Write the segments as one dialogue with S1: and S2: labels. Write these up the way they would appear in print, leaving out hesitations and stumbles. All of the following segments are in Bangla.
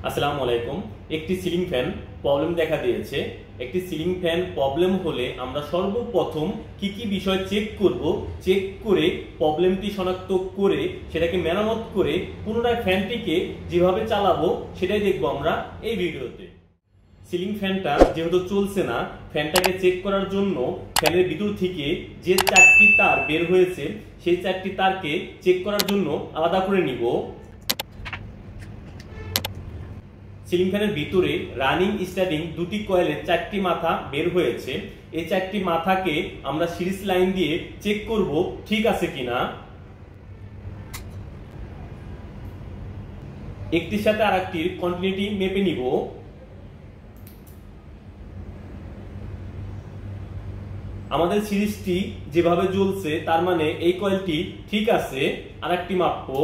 S1: আসসালামু আলাইকুম। একটি সিলিং ফ্যান প্রবলেম দেখা দিয়েছে। একটি সিলিং ফ্যান প্রবলেম হলে আমরা সর্বপ্রথম কি কি বিষয় চেক করব, চেক করে প্রবলেমটি শনাক্ত করে সেটাকে মেরামত করে পুনরায় ফ্যানটিকে যেভাবে চালাবো সেটাই দেখবো আমরা এই ভিডিওতে। সিলিং ফ্যানটা যেহেতু চলছে না, ফ্যানটাকে চেক করার জন্য ফ্যানের ভিতর থেকে যে 4টি তার বের হয়েছে সেই 4টি তারকে চেক করার জন্য আলাদা করে নিব। সিলিং ফ্যানের ভিতরে রানিং স্টার্টিং দুটি কয়েলের 4টি মাথা বের হয়েছে। এই 4টি মাথাকে আমরা সিরিজ লাইন দিয়ে চেক করব ঠিক আছে কিনা। একটির সাথে আরেকটির কন্টিনিউটি মেপে নিব। আমাদের সিরিজটি যেভাবে জ্বলছে তার মানে এই কয়েলটি ঠিক আছে। আরেকটি মাপবো।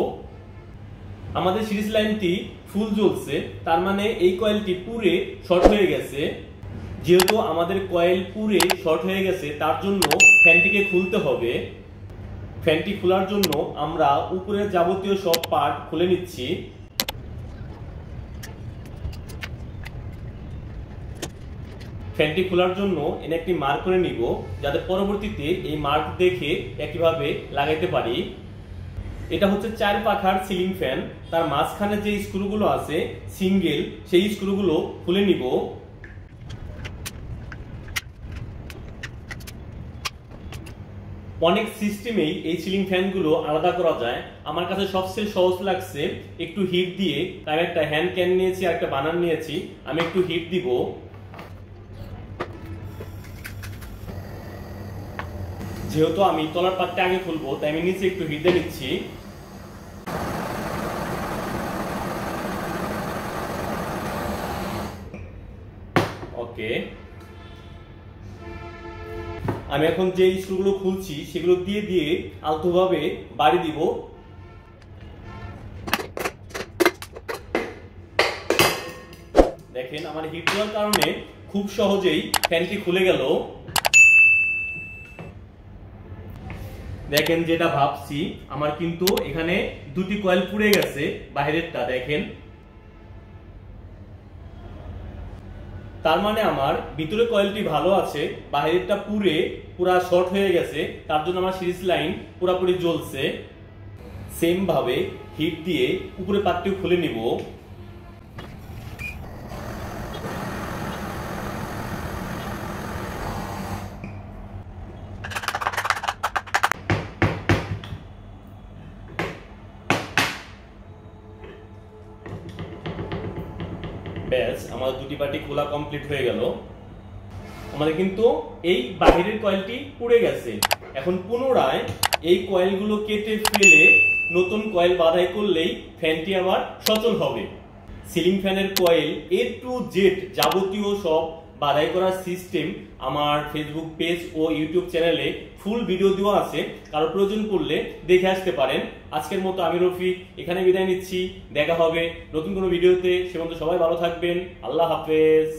S1: আমাদের সিরিজ লাইনটি ফুল জ্বলছে, তার মানে এই কয়েলটি পুরে শর্ট হয়ে গেছে। যেহেতু আমাদের কয়েল পুরে শর্ট হয়ে গেছে তার জন্য ফ্যানটিকে খুলতে হবে। ফ্যানটি খোলার জন্য আমরা উপরের যাবতীয় সব পার্ট খুলে নিচ্ছি। ফ্যানটি খোলার জন্য এনে একটি মার্ক করে নিব, যাতে পরবর্তীতে এই মার্ক দেখে একইভাবে লাগাইতে পারি। এটা হচ্ছে 4 পাখার সিলিং ফ্যান। তার মাঝখানে যে স্ক্রুগুলো আছে সিঙ্গেল, সেই স্ক্রুগুলো খুলে নিব। অনেক সিস্টেমেই এই সিলিং ফ্যানগুলো আলাদা করা যায়। আমার কাছে সবচেয়ে সহজ লাগছে একটু হিট দিয়ে। তার একটা হ্যান্ড ক্যান নিয়েছি আর একটা বানার নিয়েছি। আমি একটু হিট দিব। যেহেতু আমি তলার পাটটা আগে খুলবো তাই আমি নিচে একটু হিট দিয়ে নিচ্ছি। ওকে, আমি এখন যে স্ক্রুগুলো খুলছি সেগুলো দিয়ে দিয়ে আলতোভাবে বাড়ি দিব। দেখেন আমার হিট দেওয়ার কারণে খুব সহজেই ফ্যানটি খুলে গেল। দেখেন যেটা ভাবছি, আমার কিন্তু এখানে দুটি কয়েল পুড়ে গেছে। বাইরেরটা দেখেন, তার মানে আমার ভিতরে কয়েলটি ভালো আছে, বাইরেরটা পুরা শর্ট হয়ে গেছে। তার জন্য আমার সিরিজ লাইন পুরোপুরি জ্বলছে। সেম ভাবে হিট দিয়ে উপরে পাতটিও খুলে নিব। ব্যাস, আমাদের দুটি পার্টি খোলা কমপ্লিট হয়ে গেল। আমাদের কিন্তু এই বাহিরের কয়েলটি পুড়ে গেছে। এখন পুনরায় এই কয়েলগুলো কেটে ফেলে নতুন কয়েল বাঁধাই করলেই ফ্যানটি আবার সচল হবে। সিলিং ফ্যানের কয়েল A to Z যাবতীয় সব বাঁধাই করার সিস্টেম আমার ফেসবুক পেজ ও ইউটিউব চ্যানেলে ফুল ভিডিও দেওয়া আছে। কারো প্রয়োজন পড়লে দেখে আসতে পারেন। আজকের মতো আমি রফিক এখানে বিদায় নিচ্ছি। দেখা হবে নতুন কোনো ভিডিওতে। সে পর্যন্ত সবাই ভালো থাকবেন। আল্লাহ হাফেজ।